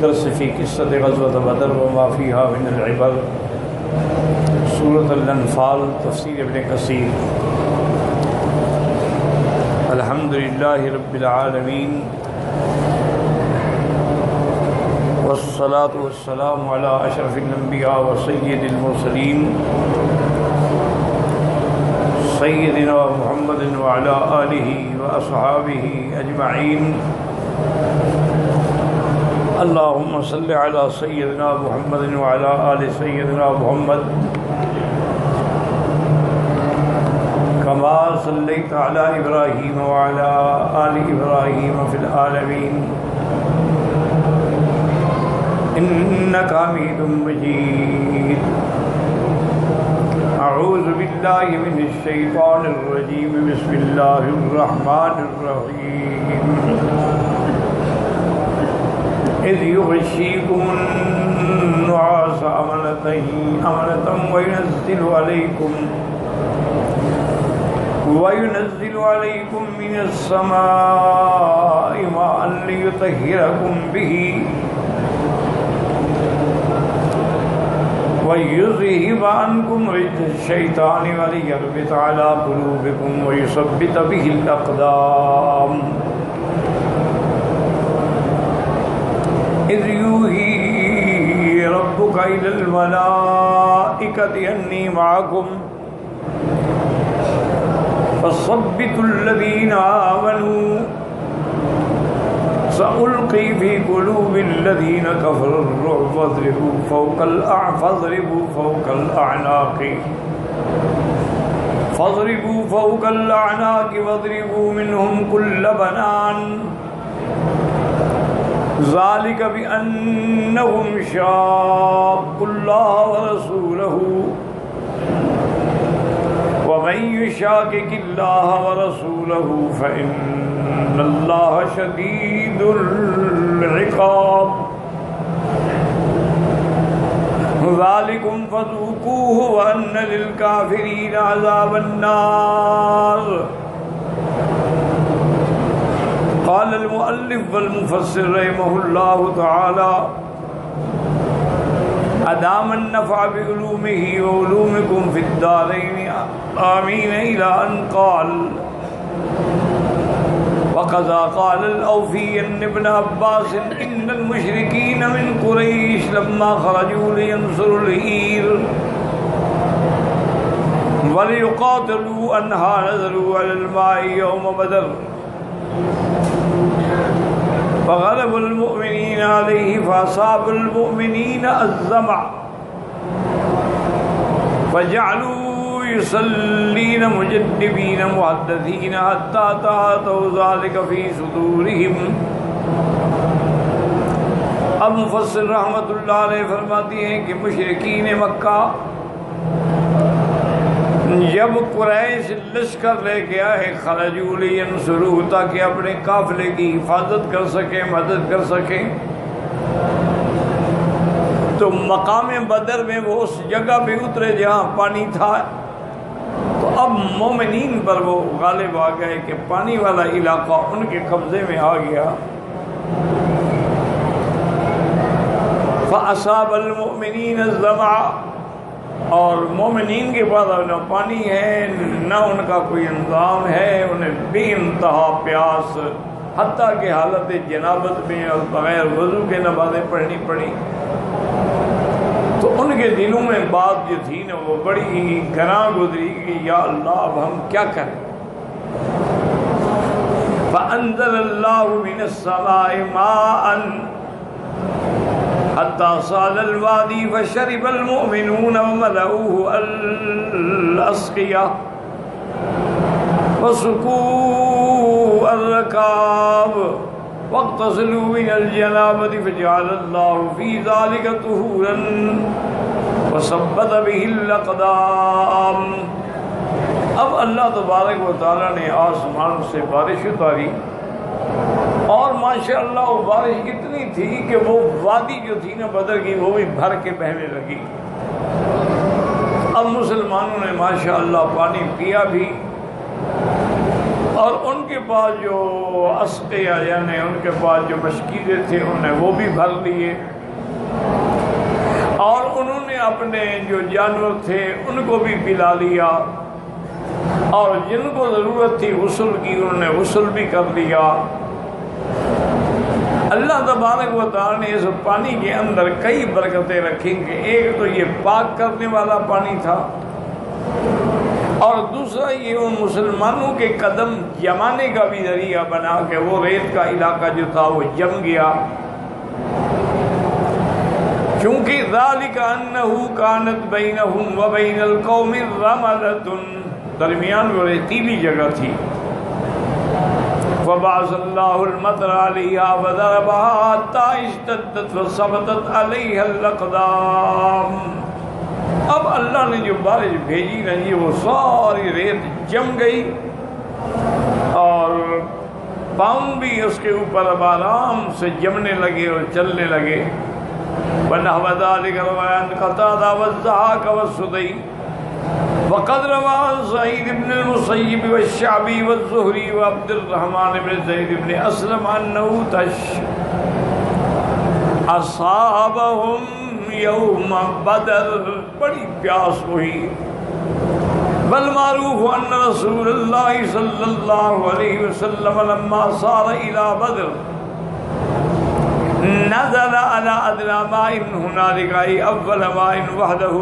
الدرس في قصة غزوة بدر وما فيها من العبر سورة الانفال تفسیر ابن کثیر الحمد للہ رب العالمین والصلاة والسلام على اشرف الانبیاء وسید المرسلین سیدنا محمد وعلى آلہ واصحابہ اجمعین اللهم صل على سيدنا محمد وعلى آل سيدنا محمد كما صليت على إبراهيم وعلى آل إبراهيم في العالمين إنك حميد مجيد أعوذ بالله من الشيطان الرجيم بسم الله الرحمن الرحيم إذ يغشيكم النعاس أمنة وينزل عليكم من السماء ماء ليطهركم به ويذهب عنكم رجز الشيطان وليربط على قلوبكم ويثبت به الأقدام إذ يوحي ربك إلى الملائكة أني معكم فثبتوا الذين آمنوا سألقي في قلوب الذين كفروا الرعب فاضربوا فوق الأعناق واضربوا منهم كل بنان ذلك بأنهم شاقوا الله ورسوله ومن يشاقق الله ورسوله فإن الله شديد العقاب ذلكم فذوقوه وأن للكافرين عذاب النار. قال المؤلف والمفسر رحمه الله تعالى أدام النفع بعلومه وعلومكم في الدارين آمين إلى أن قال وقذا قال الأوفي ابن عباس إن المشركين من قريش لما خرجوا لينصروا العير وليقاتلوا أنها نزلوا على الماء يوم بدر فغلب المؤمنين عليه فأصاب المؤمنين الظمأ فجعلوا يصلين مجدبين محدثين حتى تعاطوا ذلك في صدورهم. اب مفسر رحمت اللہ علیہ فرماتی ہیں کہ مشرکین مکہ جب قریش لشکر لے کے آئے خرجوا لینصروا تاکہ اپنے قافلے کی حفاظت کر سکیں مدد کر سکیں تو مقام بدر میں وہ اس جگہ پہ اترے جہاں پانی تھا تو اب مومنین پر وہ غالب آ گئے کہ پانی والا علاقہ ان کے قبضے میں آ گیا. فَأَصَابَ الْمُؤْمِنِينَ الظَّمَأَ اور مومنین کے پاس نہ پانی ہے نہ ان کا کوئی انتظام ہے انہیں بے انتہا پیاس حتیٰ کہ حالت جنابت میں اور بغیر وضو کے نمازیں پڑھنی پڑی تو ان کے دلوں میں بات جو تھی نا وہ بڑی گراں گزری کہ یا اللہ اب ہم کیا کریں. فَأَنزَلَ اللَّهُ مِنَ السَّمَاءِ مَاءً حتى صال الوادي فشرب المؤمنون وملؤوه الأسقية وسقوا الركاب واغتسلوا من الجنابة فجعل الله في ذلك طهورا وثبت به الأقدام. اب اللہ تبارک و تعالیٰ نے آسمان سے بارش اتاری اور ماشاءاللہ وہ بارش اتنی تھی کہ وہ وادی جو تھی نا بدر کی وہ بھی بھر کے بہنے لگی. اب مسلمانوں نے ماشاءاللہ پانی پیا بھی اور ان کے پاس جو اسقیا یعنی ان کے پاس جو مشکیزیں تھے انہیں وہ بھی بھر لیے، اور انہوں نے اپنے جو جانور تھے ان کو بھی پلا لیا، اور جن کو ضرورت تھی غسل کی انہوں نے غسل بھی کر لیا۔ اللہ تبارک و تعالیٰ نے اس پانی کے اندر کئی برکتیں رکھیں کہ ایک تو یہ پاک کرنے والا پانی تھا، اور دوسرا یہ ان مسلمانوں کے قدم جمانے کا بھی ذریعہ بنا کہ وہ ریت کا علاقہ جو تھا وہ جم گیا، کیونکہ ذالک انہ کانت بینہم وبین القوم رملۃ، درمیان وہ ریتیلی جگہ تھی، فبعث اللہ المطر علیہا وضربہا حتی اشتدت وثبتت علیہا الاقدام۔ اب اللہ نے جو بارش بھیجی نا جی وہ ساری ریت جم گئی، اور پاؤں بھی اس کے اوپر اب آرام سے جمنے لگے اور چلنے لگے۔ وَنَحْوَ ذَلِكَ رَوَيَانْ قَتَادَةَ وَالضَّحَاكَ وَالسُّدَيِّ وَقَدْ رَوَى عَنْ سَعِيدِ بْنِ الْمُسَيِّبِ وَالشَّعْبِيِّ وَالزُّهْرِيِّ وَعَبْدِ الرَّحْمَنِ بْنِ زَيْدِ بْنِ أَسْلَمَ أَنَّهُ أَصَابَهُمْ يَوْمَ بَدْرٍ، بڑی پیاس ہوئی۔ وَالْمَعْرُوفُ أَنَّ رَسُولَ اللَّهِ صَلَّى اللَّهُ عَلَيْهِ وَسَلَّمَ لَمَّا صَارَ إِلَى بَدْرٍ نزل على أدنى ماء هنالك أي أول ماء وحده،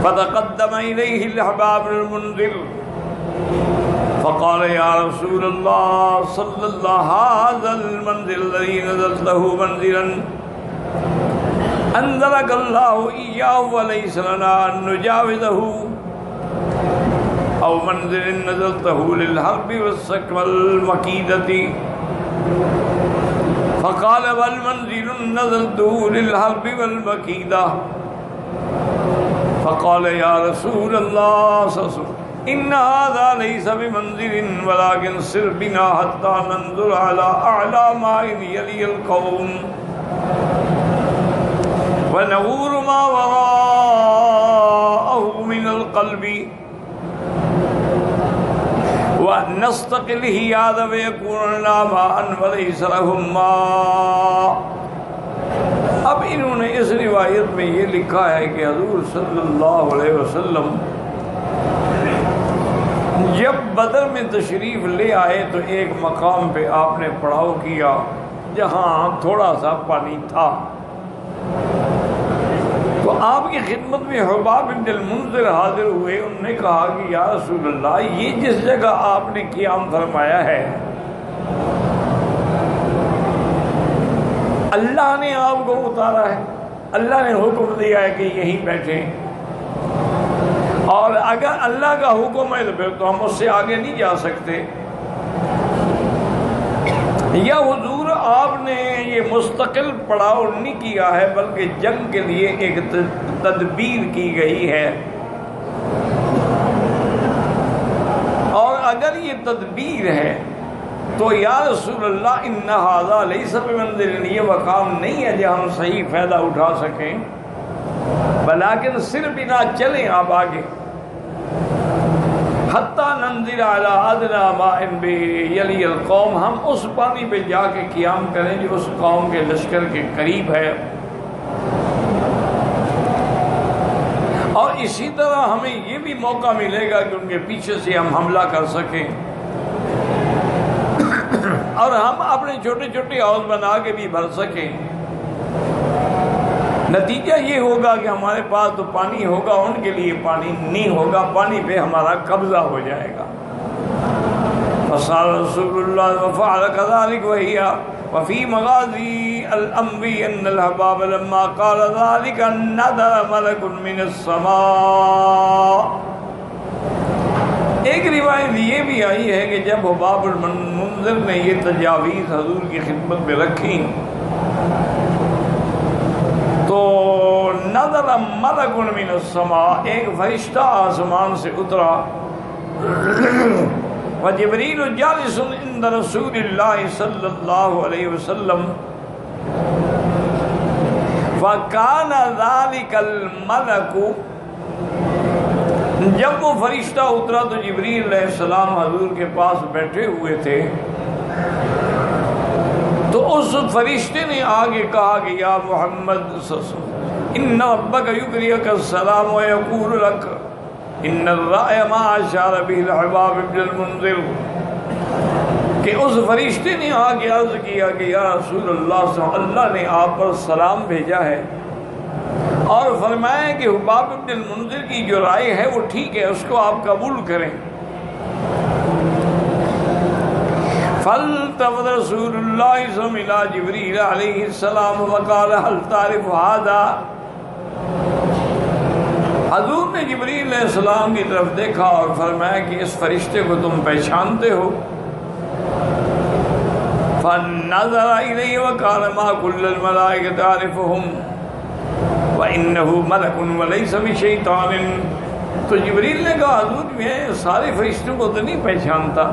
فتقدم إليه الأحباب بن المنذر فقال يا رسول الله صلى الله هذا المنزل الذي نزلته منزلا أنزلك الله إياه وليس لنا أن نجاوزه، أو منزل نزلته للحرب والسكن والمكيدة، فقال بل منزل نزلته للحرب والمكيدة، فقال يا رسول الله إن هذا ليس بمنزل ولكن سر بنا حتى ننظر على أعلى ماء يلي القوم ونغور ما وراءه من القلب وَنَسْتَقِلْ هِيَادَ وَيَكُونَ لَنَا مَاءً وَلَيْسَ لَهُمْ مَاءٌ۔ اب انہوں نے اس روایت میں یہ لکھا ہے کہ حضور صلی اللہ علیہ وسلم جب بدر میں تشریف لے آئے تو ایک مقام پہ آپ نے پڑاؤ کیا جہاں تھوڑا سا پانی تھا، تو آپ کی خدمت میں حباب بن المنذر حاضر ہوئے۔ انہوں نے کہا کہ یا رسول اللہ یہ جس جگہ آپ نے قیام فرمایا ہے اللہ نے آپ کو اتارا ہے، اللہ نے حکم دیا ہے کہ یہیں بیٹھیں، اور اگر اللہ کا حکم ہے تو پھر تو ہم اس سے آگے نہیں جا سکتے، یا حضور آپ نے یہ مستقل پڑاؤ نہیں کیا ہے بلکہ جنگ کے لیے ایک تدبیر کی گئی ہے، اور اگر یہ تدبیر ہے تو یا رسول اللہ ان ھذا لیس بمنزل، یہ مقام نہیں ہے جہاں ہم صحیح فائدہ اٹھا سکیں، بلکہ صرف بنا چلیں آپ آگے، حتیٰ ننظر علی ادنی ماء یلی القوم، ہم اس پانی پہ جا کے قیام کریں جو اس قوم کے لشکر کے قریب ہے، اور اسی طرح ہمیں یہ بھی موقع ملے گا کہ ان کے پیچھے سے ہم حملہ کر سکیں، اور ہم اپنے چھوٹے چھوٹے حوض بنا کے بھی بھر سکیں۔ نتیجہ یہ ہوگا کہ ہمارے پاس تو پانی ہوگا، ان کے لیے پانی نہیں ہوگا، پانی پہ ہمارا قبضہ ہو جائے گا۔ فصار رسول اللہ وفعل كذلك وهي وفي مغازي الانبياء ان الحباب لما قال ذلك نزل ملك من السماء۔ ایک روایت یہ بھی آئی ہے کہ جب حباب المنذر نے یہ تجاویز حضور کی خدمت میں رکھی تو نزل ملک من السماء، ایک فرشتہ آسمان سے اترا، وجبریل جالس عند رسول اللہ صلی اللہ علیہ وسلم، وكان ذلك الملك جب وہ فرشتہ اترا تو جبریل علیہ السلام حضور کے پاس بیٹھے ہوئے تھے، تو اس فرشتے نے آگے کہا کہ یا محمد ان ربک یقریک السلام ویقول لک ان الرأی ما اشار به الحباب ابن المنذر، کہ اس فرشتے نے آگے عرض کیا کہ یا رسول اللہ نے آپ پر سلام بھیجا ہے اور فرمایا کہ حباب ابن المنذر کی جو رائے ہے وہ ٹھیک ہے، اس کو آپ قبول کریں۔ فالتفت رسول اللہ صلی اللہ علیہ وسلم الی جبریل علیہ السلام وقال هل تعرف هذا، حضور نے جبریل علیہ السلام کی طرف دیکھا اور فرمایا کہ اس فرشتے کو تم پہچانتے ہو؟ فنظر الیہ وقال ما كل الملائکۃ تعرفهم وَإِنَّهُ مَلَكٌ وَلَيْسَ بِشَيْطَانٍ، تو جبریل نے کہا حضور میں سارے فرشتوں کو تو نہیں پہچانتا،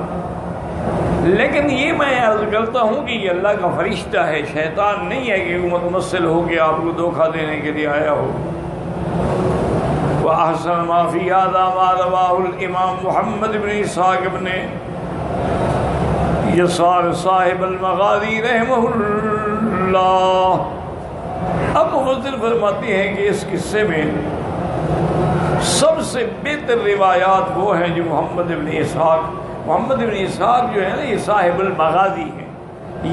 لیکن یہ میں عرض کرتا ہوں کہ یہ اللہ کا فرشتہ ہے، شیطان نہیں ہے کہ وہ متمثل ہو کے آپ کو دھوکہ دینے کے لیے آیا ہو۔ وَأَحْسَنَ مَا فِي هَذَا مَا رَوَاهُ الْإِمَامُ محمد بن اسحاق بن یسار صاحب المغازی رحمہ اللہ۔ اب مفسر فرماتے ہیں کہ اس قصے میں سب سے بہتر روایات وہ ہیں جو محمد بن اسحاق جو ہے نا، یہ صاحب المغازی ہے،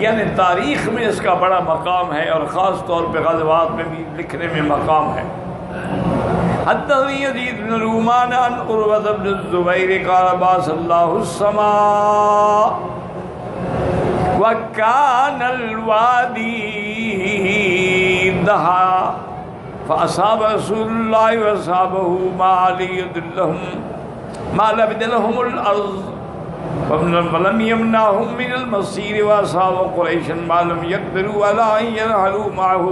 یعنی تاریخ میں اس کا بڑا مقام ہے اور خاص طور پہ غزوات میں بھی لکھنے میں مقام ہے۔ حدثنی یزید بن رومان عن عروۃ بن الزبیر قال باعث اللہ السماء وکان الوادی دہا فاصاب رسول اللہ واصحابہ ما لبد لهم الارض ولم يمنعهم من المسیر واصحاب قریش ما لم يقدروا على ان يرحلوا معه۔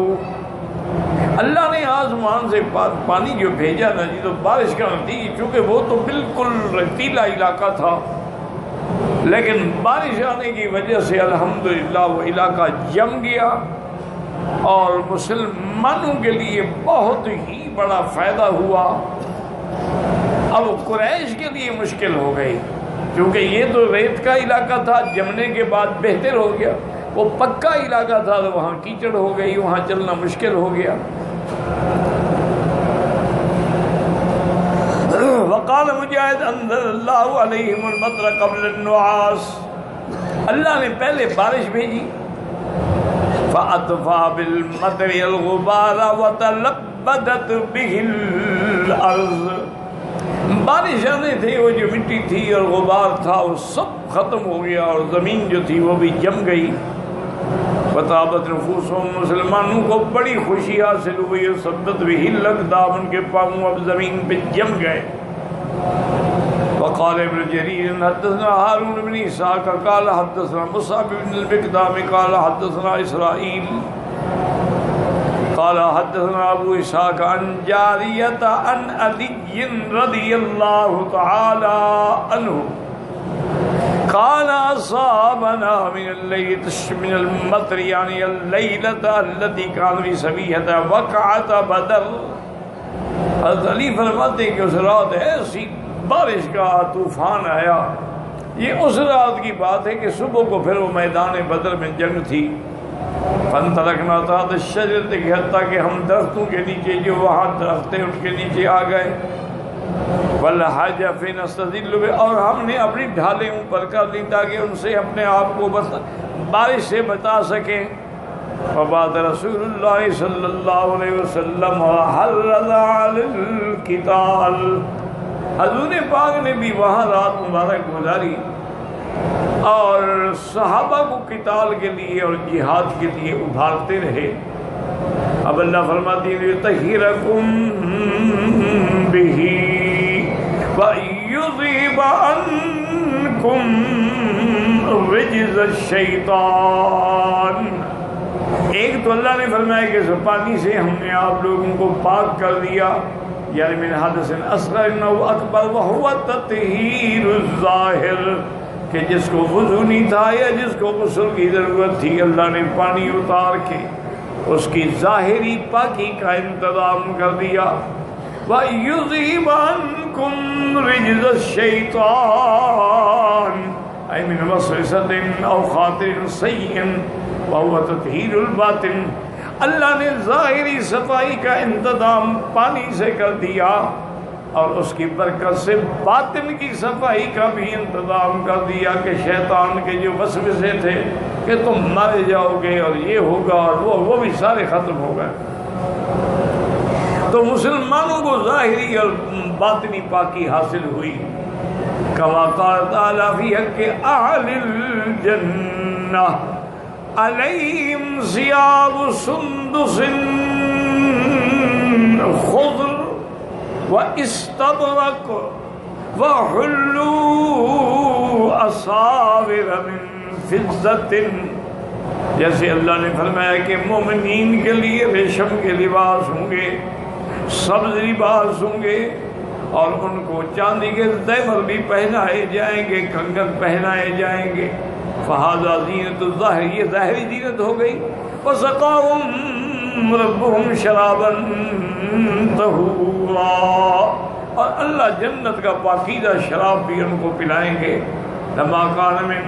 اللہ نے آسمان سے پانی جو بھیجا نا جی، تو بارش کا نتیجہ، چونکہ وہ تو بالکل ریتیلا علاقہ تھا، لیکن بارش آنے کی وجہ سے الحمدللہ وہ علاقہ جم گیا اور مسلمانوں کے لیے بہت ہی بڑا فائدہ ہوا۔ اب قریش کے لیے مشکل ہو گئی، کیونکہ یہ تو ریت کا علاقہ تھا، جمنے کے بعد بہتر ہو گیا، وہ پکا علاقہ تھا تو وہاں کیچڑ ہو گئی، وہاں چلنا مشکل ہو گیا۔ وقال مجاہد انزل اللہ علیہم المطر قبل النعاس، اللہ نے پہلے بارش بھیجی، فأطفأ بالمطر الغبار وتلبدت به الارض، بارش آنے تھے، وہ جو مٹی تھی اور غبار تھا وہ سب ختم ہو گیا اور زمین جو تھی وہ بھی جم گئی۔ وطابت نفوسهم، مسلمانوں کو بڑی خوشی حاصل ہوئی، سبت به الاقدام، ان کے پاؤں اب زمین پہ جم گئے۔ وقال ابن جریر حدثنا هارون بن اسحاق قال حدثنا مصعب بن المقدام قال حدثنا اسرائیل قال حدثنا ابو اسحاق عن جاریۃ عن علی رضی اللہ تعالی عنہ قال اصابنا من المطر یعنی اللیلۃ التي كان في سبیحۃ وقعت بدر۔ حضرت علی فرماتے ہیں کہ اس رات ایسی بارش کا طوفان آیا، یہ اس رات کی بات ہے کہ صبح کو پھر وہ میدان بدر میں جنگ تھی۔ فانطلقنا تحت الشجرۃ، حتیٰ کہ ہم درختوں کے نیچے، جو وہاں درخت تھے ان کے نیچے آ گئے۔ والحجف نستظل بہ، اور ہم نے اپنی ڈھالیں اوپر کر لی تاکہ ان سے اپنے آپ کو بارش سے بچا سکیں۔ وبعد رسول اللہ صلی اللہ علیہ وسلم حرض علی القتال، حضور پاک نے بھی وہاں رات مبارک گزاری اور صحابہ کو قتال کے لیے اور جہاد کے لیے ابھارتے رہے۔ اب اللہ فرماتی ہے یطہرکم بہ وَيُذْهِبَ عَنْكُمْ رِجْزَ الشَّيْطَانِ، ایک تو اللہ نے فرمایا کہ اس پانی سے ہم نے آپ لوگوں کو پاک کر دیا، یعنی من حدث اصغر انه اکبر وهو التطہیر الظاہر، کہ جس کو وضو نہیں تھا یا جس کو غسل کی ضرورت تھی، اللہ نے پانی اتار کے اس کی ظاہری پاکی کا انتظام کر دیا۔ وَيُذْهِبَ عَنْكُمْ عنكم رجز الشيطان أي من وسوسة أو خاطر سيء وهو تطهير الباطن. اللہ نے ظاہری صفائی کا انتظام پانی سے کر دیا اور اس کی برکت سے باطن کی صفائی کا بھی انتظام کر دیا کہ شیطان کے جو وسوسے تھے کہ تم مر جاؤ گے اور یہ ہوگا اور وہ بھی سارے ختم ہو گئے. تو مسلمانوں کو ظاہری اور باطنی پاکی حاصل ہوئی. کما قال تعالی فی حق اہل الجنہ علیہم ثیاب سندس خضر واستبرق وحلوا اساور من فضة. جیسے اللہ نے فرمایا کہ مومنین کے لیے ریشم کے لباس ہوں گے، سبز لباس ہوں گے، اور ان کو چاندی کے زیور بھی پہنائے جائیں گے، کنگن پہنائے جائیں گے. فہذا زینت الظاہر، یہ ظاہری زینت ہو گئی. وسقاہم ربہم شرابا طہورا، اور اللہ جنت کا پاکیزہ شراب بھی ان کو پلائیں گے. لما کان من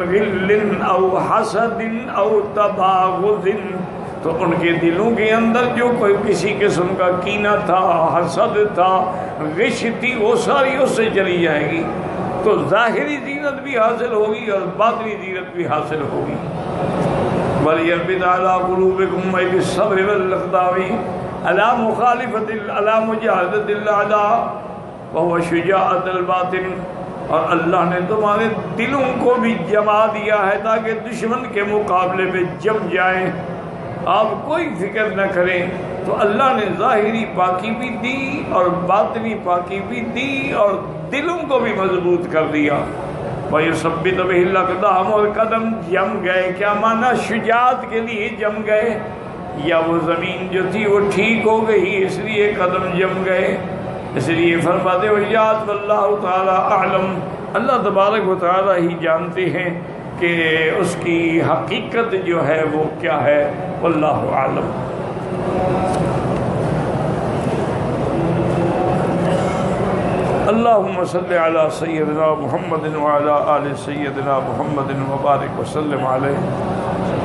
غل او حسد او تباغض، تو ان کے دلوں کے اندر جو کوئی کسی قسم کا کینہ تھا، حسد تھا، غش تھی، وہ ساری اس سے چلی جائے گی. تو ظاہری زینت بھی حاصل ہوگی اور باطنی زینت بھی حاصل ہوگی. وَلْيَرْبِطْ عَلَىٰ قُلُوبِكُمْ وَبِالصَّبْرِ وَالْإِقْدَامِ عَلَىٰ مُخَالِفَةِ عَلَىٰ مُجَاهَدَةِ الْأَعْدَاءِ وَهُوَ شُجَاعَةُ الْبَاطِنِ. اور اللہ نے تمہارے دلوں کو بھی جما دیا ہے تاکہ دشمن کے مقابلے میں جم جائیں، آپ کوئی فکر نہ کریں. تو اللہ نے ظاہری پاکی بھی دی اور باطنی پاکی بھی دی اور دلوں کو بھی مضبوط کر دیا. وَيُثَبِّتُ بِهِ الْأَقْدَامَ، اور قدم جم گئے. کیا معنی؟ شجاعت کے لیے جم گئے، یا وہ زمین جو تھی وہ ٹھیک ہو گئی اس لیے قدم جم گئے. اس لیے فرماتے ہو یاد واللہ تعالی اعلم، اللہ تبارک و تعالی ہی جانتے ہیں کہ اس کی حقیقت جو ہے وہ کیا ہے. واللہ اعلم. اللہم صلی علی سیدنا محمد وعلی آل سیدنا محمد وبارک وسلم علیہ.